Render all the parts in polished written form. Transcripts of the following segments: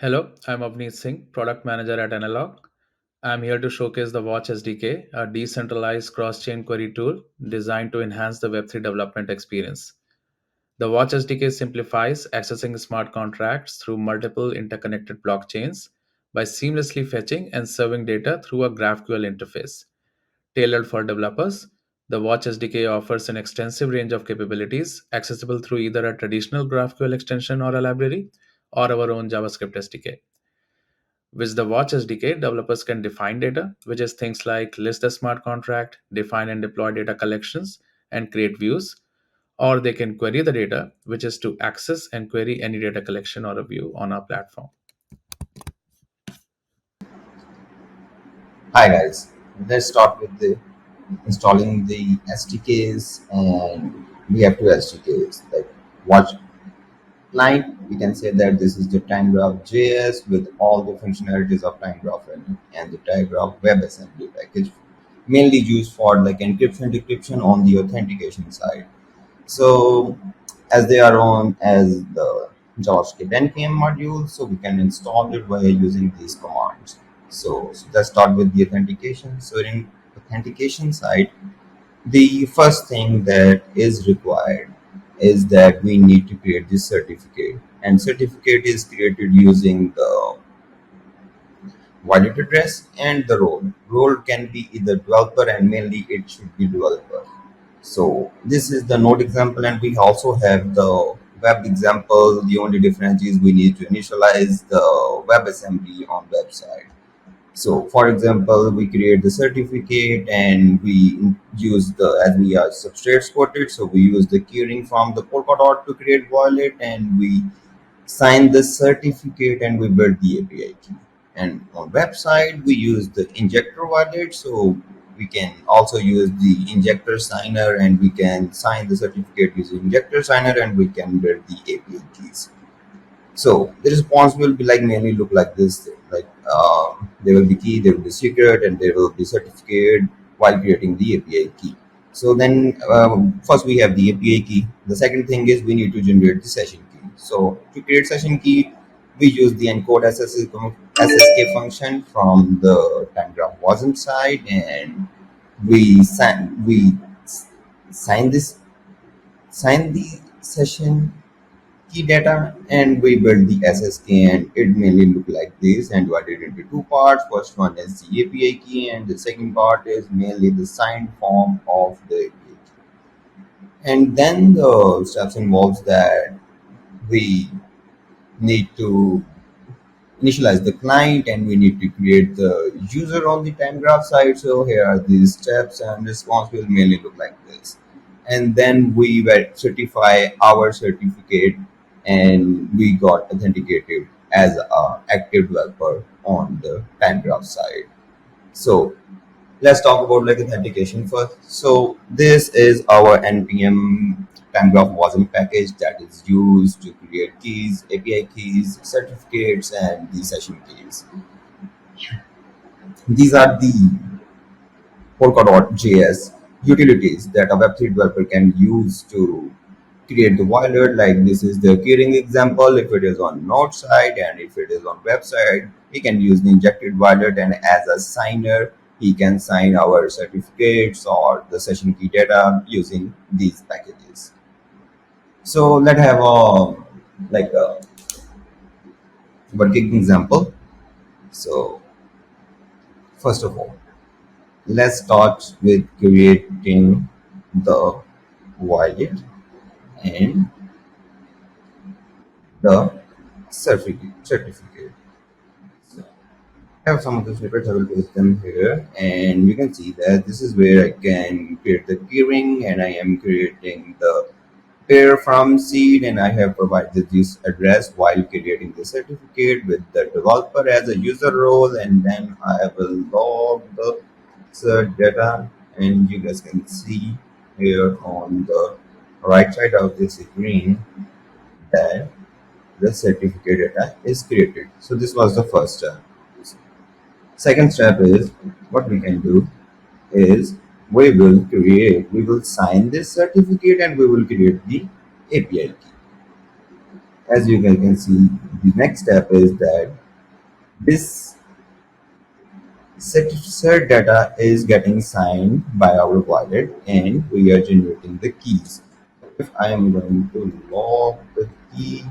Hello, I'm Avneet Singh, Product Manager at Analog. I'm here to showcase the Watch SDK, a decentralized cross-chain query tool designed to enhance the Web3 development experience. The Watch SDK simplifies accessing smart contracts through multiple interconnected blockchains by seamlessly fetching and serving data through a GraphQL interface. Tailored for developers, the Watch SDK offers an extensive range of capabilities accessible through either a traditional GraphQL extension or a library or our own JavaScript SDK. With the Watch SDK, developers can define data, which is things like list the smart contract, define and deploy data collections, and create views. Or they can query the data, which is to access and query any data collection or a view on our platform. Hi guys, let's start with the installing the SDKs, and we have two SDKs like watch client. We can say that this is the time graph JS with all the functionalities of time graph and the time graph WebAssembly package, mainly used for like encryption decryption on the authentication side. So as they are on as the JavaScript npm module, so we can install it by using these commands. So let's start with the authentication. So in authentication side, the first thing that is required is that we need to create this certificate, and certificate is created using the wallet address and the role. Role can be either developer, and mainly it should be developer. So this is the node example, and we also have the web example. The only difference is we need to initialize the WebAssembly on website. So for example, we create the certificate and we use the, as we are substrate supported, so we use the keyring from the Polkadot to create wallet, and we sign the certificate and we build the API key. And on website, we use the injector wallet, so we can also use the injector signer, and we can sign the certificate using injector signer, and we can build the API keys. So the response will be like mainly look like this, like there will be key, there will be secret, and there will be certificate while creating the API key. So then first we have the API key. The second thing is we need to generate the session key. So to create session key, we use the encode SSK function from the time graph wasm side, and we sign this sign the session key data, and we build the SSK, and it mainly look like this and divided into two parts. First one is the API key, and the second part is mainly the signed form of the API key. And then the steps involves that we need to initialize the client, and we need to create the user on the time graph side. So here are these steps, and response will mainly look like this. And then we certify our certificate, and we got authenticated as a active developer on the time graph side. So let's talk about like authentication first. So this is our npm time graph wasm package that is used to create keys, API keys, certificates, and the session keys. These are the Polkadot.js utilities that a Web3 developer can use to create the wallet. Like this is the keyring example. If it is on node side and if it is on website, we can use the injected wallet, and as a signer, he can sign our certificates or the session key data using these packages. So let's have a working example. So first of all, let's start with creating the wallet and the certificate. So I have some of the snippets. I will paste them here, and you can see that this is where I can create the keyring, and I am creating the pair from seed, and I have provided this address while creating the certificate with the developer as a user role, and then I will log the cert data, and you guys can see here on the right side of this screen that the certificate data is created. So this was the first step. Second step is what we can do is we will sign this certificate, and we will create the API key. As you can see, the next step is that this cert data is getting signed by our wallet and we are generating the keys. If I am going to log the key,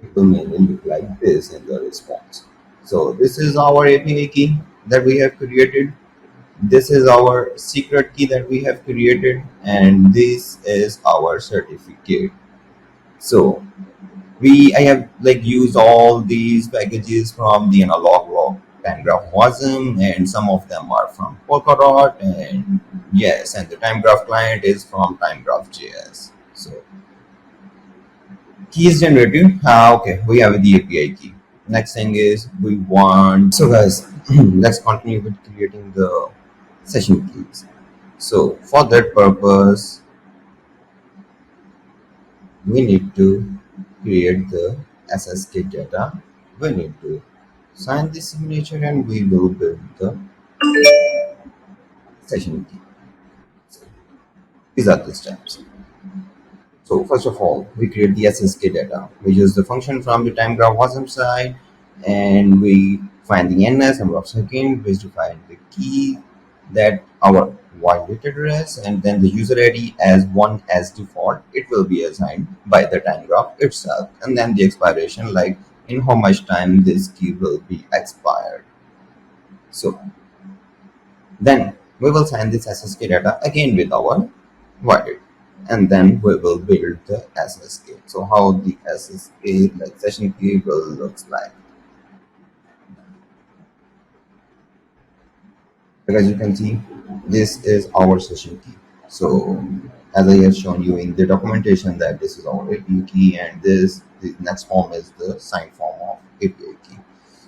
it will mainly look like this in the response. So this is our API key that we have created. This is our secret key that we have created, and this is our certificate. So I have like used all these packages from the analog log time graph wasm, and some of them are from Polkadot, and yes, and the time graph client is from time graph JS. So key is generated. Okay, we have the API key. Next thing is we want, so guys, let's continue with creating the session keys. So for that purpose, we need to create the SSK data. We need to sign the signature and we will build the session key. So these are the steps. So first of all, we create the SSK data. We use the function from the time graph wasm side, and we find the NS number of seconds, which define the key that our wallet address, and then the user ID as one as default. It will be assigned by the time graph itself, and then the expiration, like in how much time this key will be expired. So then we will sign this SSK data again with our wallet, and then we will build the SSK. So how the SSK like session key will looks like. As you can see, this is our session key. So as I have shown you in the documentation that this is our API key, and this the next form is the signed form of API key.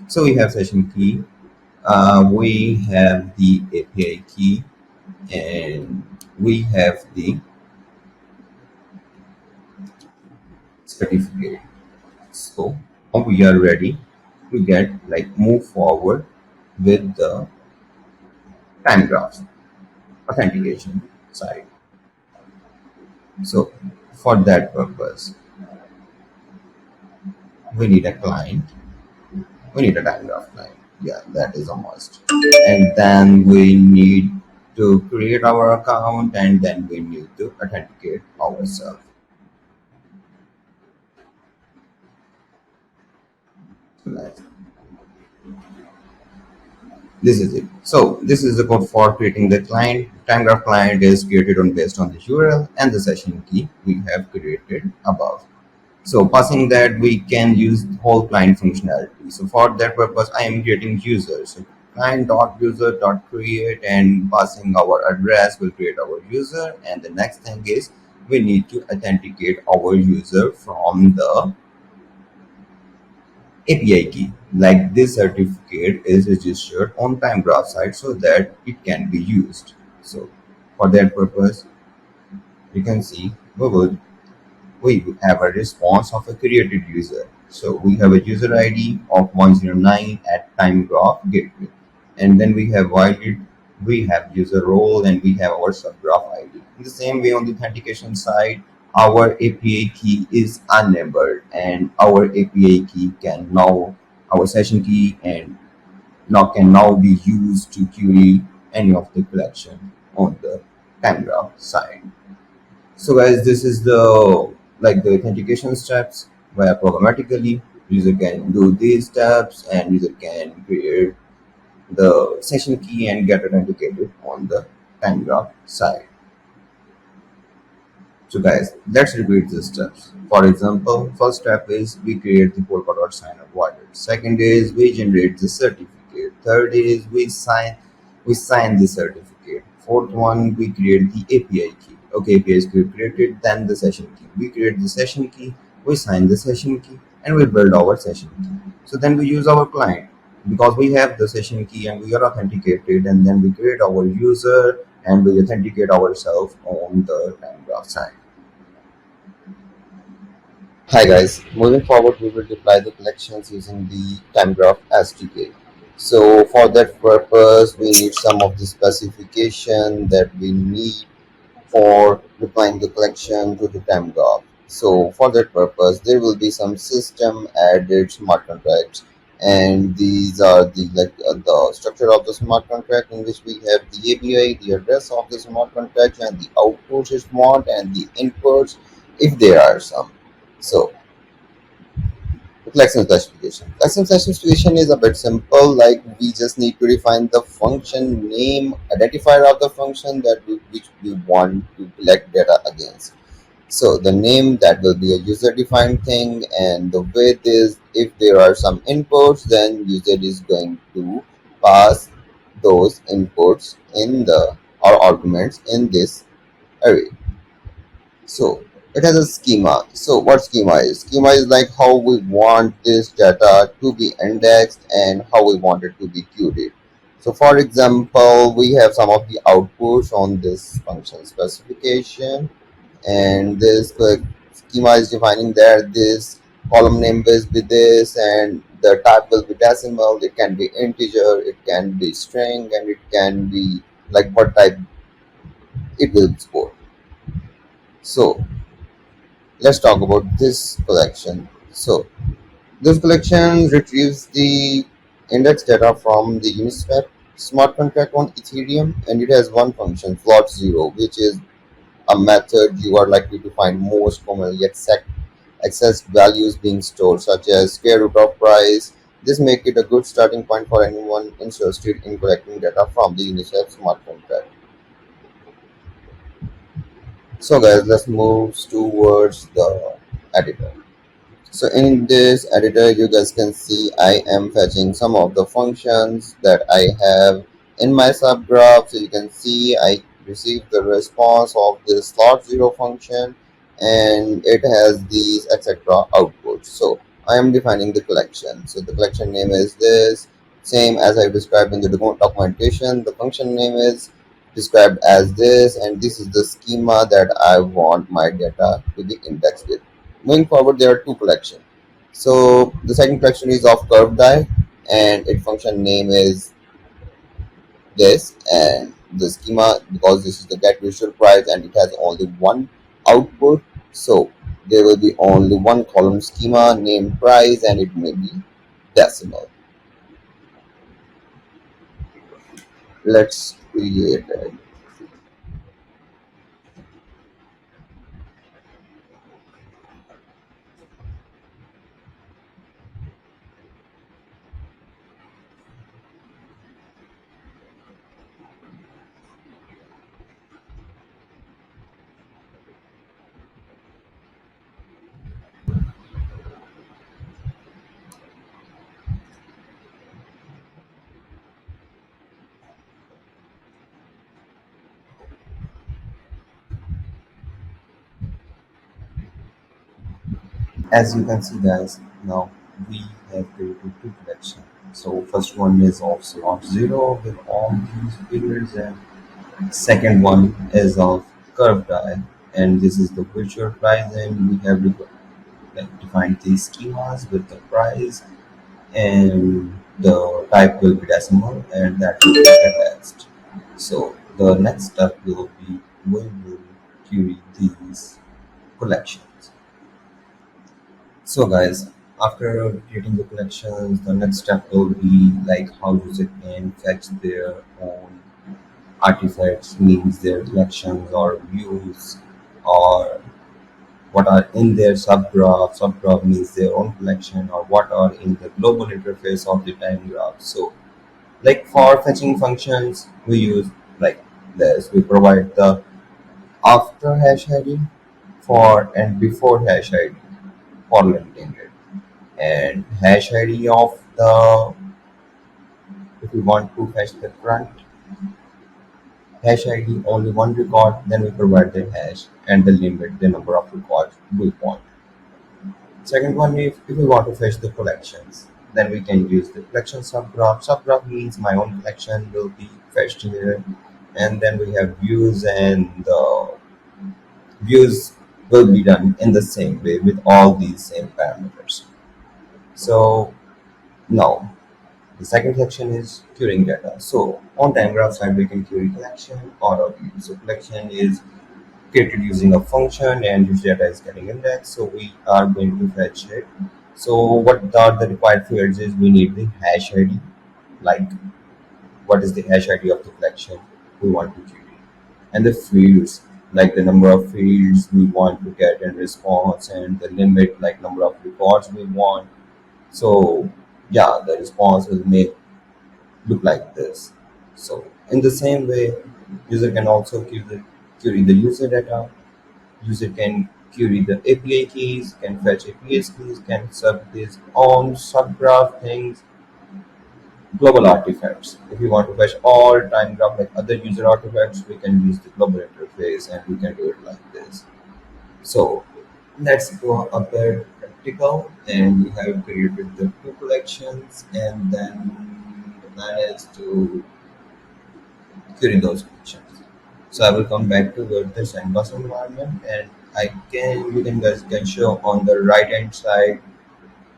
So we have session key, we have the API key, and we have the certificate. So now we are ready to get like move forward with the time graphs authentication side. So for that purpose, we need a client, we need a time graph client. Yeah, that is a must. And then we need to create our account, and then we need to authenticate ourselves. So this is it. So this is the code for creating the client. Time graph client is created on based on the URL and the session key we have created above. So passing that, we can use whole client functionality. So for that purpose, I am creating users. So client.user.create, and passing our address will create our user. And the next thing is we need to authenticate our user from the API key. Like this certificate is registered on time graph site so that it can be used. So for that purpose, you can see we have a response of a created user. So we have a user ID of 109 at time graph gateway. And then we have valid, we have user role, and we have our subgraph ID. In the same way, on the authentication side, our API key is enabled, and our API key can now, our session key and now can now be used to query any of the collection on the time graph side. So guys, this is the like the authentication steps where programmatically user can do these steps, and user can create the session key and get authenticated on the time graph side. So guys, let's repeat the steps. For example, first step is we create the Polkadot sign up wallet. Second is we generate the certificate. Third is we sign the certificate. Fourth one, we create the API key. Okay, API is created, then the session key. We create the session key, we sign the session key, and we build our session key. So then we use our client because we have the session key and we are authenticated, and then we create our user and we authenticate ourselves on the time graph side. Hi guys, moving forward we will deploy the collections using the time graph SDK. So for that purpose we need some of the specification that we need for deploying the collection to the time graph. So for that purpose, there will be some system added smart contracts, and these are the structure of the smart contract, in which we have the API, the address of the smart contract, and the outputs it want, and the inputs if there are some. So the collection classification. Collection classification is a bit simple. Like we just need to define the function name, identifier of the function which we want to collect data against. So the name, that will be a user defined thing, and the width is, if there are some inputs, then user is going to pass those inputs in the or arguments in this array. So it has a schema. So what schema is? Schema is like how we want this data to be indexed and how we want it to be queued. So for example, we have some of the outputs on this function specification, and this schema is defining that this column name will be this, and the type will be decimal, it can be integer, it can be string, and it can be like what type it will support. So let's talk about this collection. So this collection retrieves the index data from the Uniswap smart contract on Ethereum, and it has one function, float zero, which is a method you are likely to find most commonly accessed values being stored, such as square root of price. This make it a good starting point for anyone interested in collecting data from the Uniswap smart contract. So guys, let's move towards the editor. So in this editor, you guys can see I am fetching some of the functions that I have in my subgraph. So you can see I received the response of this slot zero function, and it has these etc outputs. So I am defining the collection. So the collection name is this, same as I described in the documentation. The function name is described as this, and this is the schema that I want my data to be indexed with. Moving forward, there are two collections. So the second collection is of curved die, and its function name is this, and the schema, because this is the get visual price and it has only one output, so there will be only one column schema named price, and it may be decimal. Let's create it. As you can see guys, now we have created two collections. So first one is of slot zero with all these periods, and second one is of curved die, and this is the virtual price, and we have defined these schemas with the price, and the type will be decimal, and that will be attached. So the next step will be we will query these collections. So guys, after creating the collections, the next step will be like how user can fetch their own artifacts, means their collections or views, or what are in their subgraph. Subgraph means their own collection, or what are in the global interface of the time graph. So like for fetching functions, we use like this. We provide the after hash ID for and before hash ID for linking it, and hash ID of the, if we want to fetch the front hash ID only one record, then we provide the hash and the limit, the number of records we want. Second one, if we want to fetch the collections, then we can use the collection subgraph. Subgraph means my own collection will be fetched here, and then we have views, and the views will be done in the same way with all these same parameters. So now the second section is querying data. So on time graph side, we can query collection or a view. So collection is created using a function and this data is getting indexed. So we are going to fetch it. So what are the required fields is we need the hash ID, like what is the hash ID of the collection we want to query, and the fields like the number of fields we want to get in response and the limit like number of records we want. So yeah, the response will make look like this. So in the same way, user can also query the user data. User can query the API keys, can fetch API keys, can serve his own subgraph things, global artifacts. If you want to fetch all time graph like other user artifacts, we can use the global interface and we can do it like this. So let's go a bit practical, and we have created the two collections, and then the plan is to query those collections. So I will come back to this sandbox environment, and I can you can guys can show on the right hand side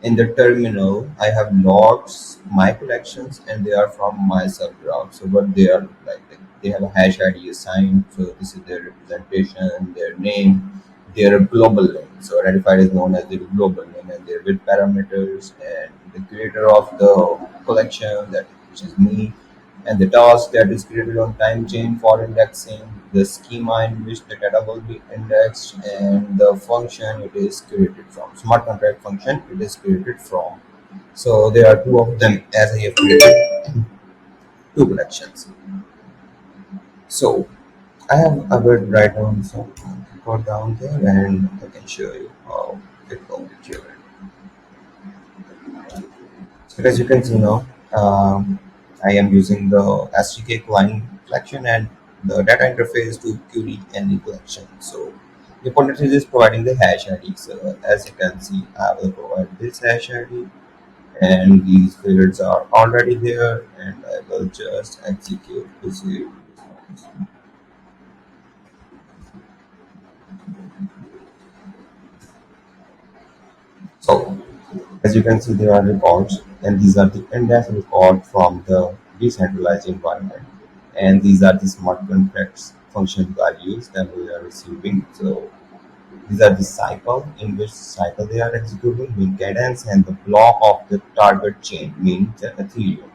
in the terminal, I have logs, my collections, and they are from my subroute. So what they are like they have a hash ID assigned. So this is their representation, their name, their global name. So identified is known as the global name, and their bit parameters, and the creator of the collection, that which is me, and the task that is created on time chain for indexing, the schema in which the data will be indexed, and the function it is created from. Smart contract function it is created from. So there are two of them as I have created two collections. So I have a good write down some code down there and I can show you how it will be created. So as you can see now, I am using the SDK client collection and the data interface to query any collection. So the important thing is providing the hash ID. So as you can see, I will provide this hash ID and these fields are already there and I will just execute to see response. So as you can see, there are records, and these are the index record from the decentralized environment. And these are the smart contracts function values that we are receiving. So these are the cycle in which cycle they are executing, mean cadence, and the block of the target chain, means the Ethereum.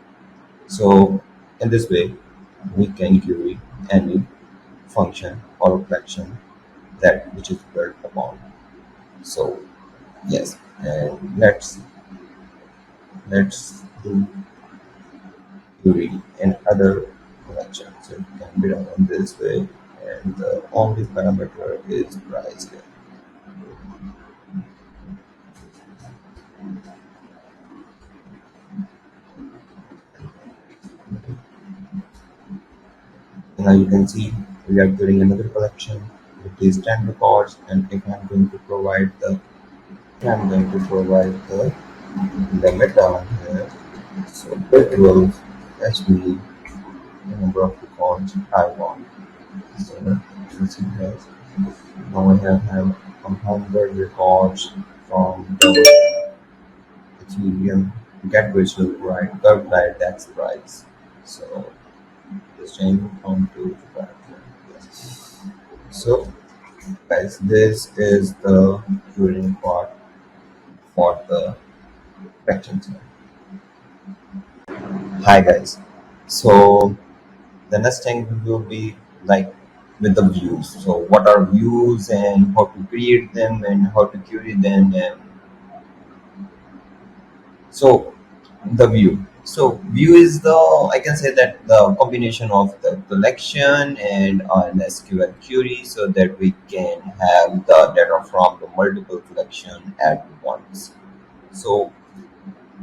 So in this way, we can query any function or collection that which is built upon. So yes, and let's do query and other collections. So it can be done in this way, and the only parameter is price here. And now you can see we are getting another collection with these 10 records, and if I'm going to provide the limit down here, so it will fetch me the number of records I want. So you see that now I have 100 records from the Ethereum get virtual right curve by tax price. So just change from 2 to 5. Yes. So guys, this is the querying part for the collections. Hi guys. So the next thing will be like with the views. So what are views and how to create them and how to query them, and so the view. So view is the, I can say that the combination of the collection and an SQL query so that we can have the data from the multiple collection at once. So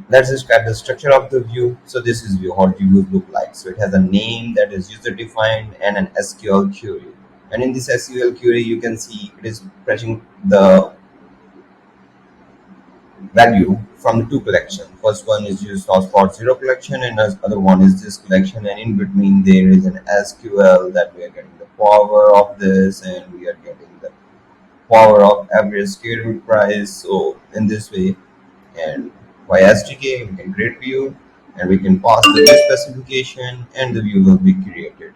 let's describe the structure of the view. So this is view, how the view look like. So it has a name that is user defined and an SQL query. And in this SQL query, you can see it is fetching the value from the two collection. First one is used for zero collection, and the other one is this collection. And in between, there is an SQL that we are getting the power of this, and we are getting the power of average scheduled price. So in this way, and by SDK, we can create view, and we can pass the view specification, and the view will be created.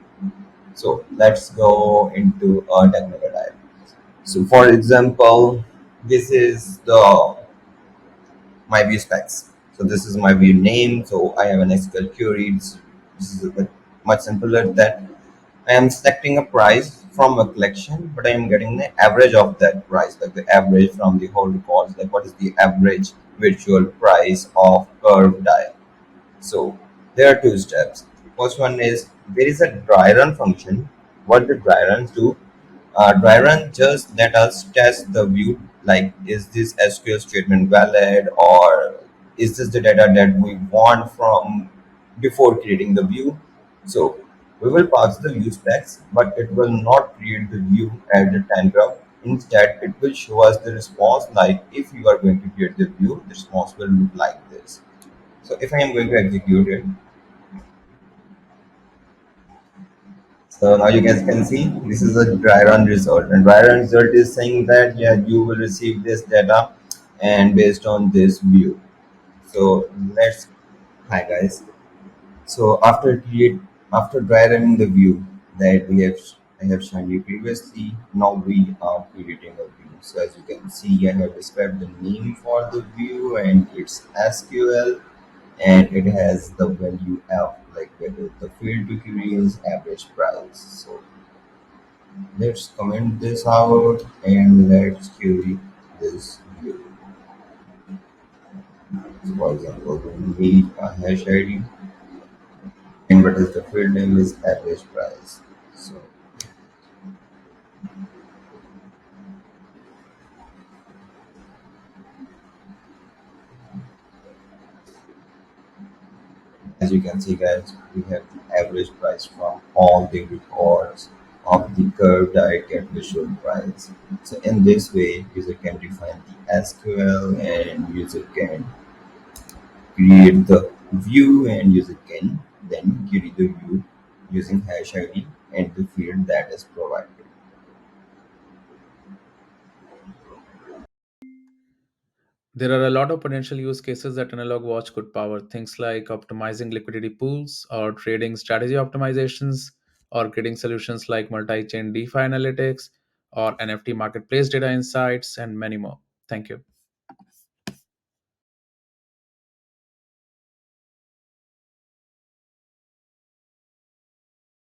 So let's go into a technical dive. So for example, this is the my view specs. So this is my view name. So I have an SQL query. This is a bit much simpler that I am selecting a price from a collection, but I am getting the average of that price, like the average from the whole records, like what is the average virtual price of curve dial. So there are two steps. First one is there is a dry run function. What the dry runs do? Dry run just let us test the view, like is this SQL statement valid, or is this the data that we want from before creating the view. So we will pass the view specs, but it will not create the view at the time graph. Instead, it will show us the response, like if you are going to create the view, the response will look like this. So if I am going to execute it, so now you guys can see this is a dry run result, and dry run result is saying that yeah, you will receive this data and based on this view. So let's hi guys. So after dry running the view that I have shown you previously, now we are creating a view. So as you can see, I have described the name for the view and its SQL, and it has the value F, like whether the field to query is average price. So let's comment this out and let's query this view. So for example, we need a hash ID, and what is the field name is average price. So as you can see guys, we have the average price from all the records of the curved get visual price. So in this way, user can define the SQL and user can create the view and user can then query the view using hash ID and the field that is provided. There are a lot of potential use cases that Analog Watch could power, things like optimizing liquidity pools or trading strategy optimizations or creating solutions like multi chain DeFi analytics or NFT marketplace data insights and many more. Thank you.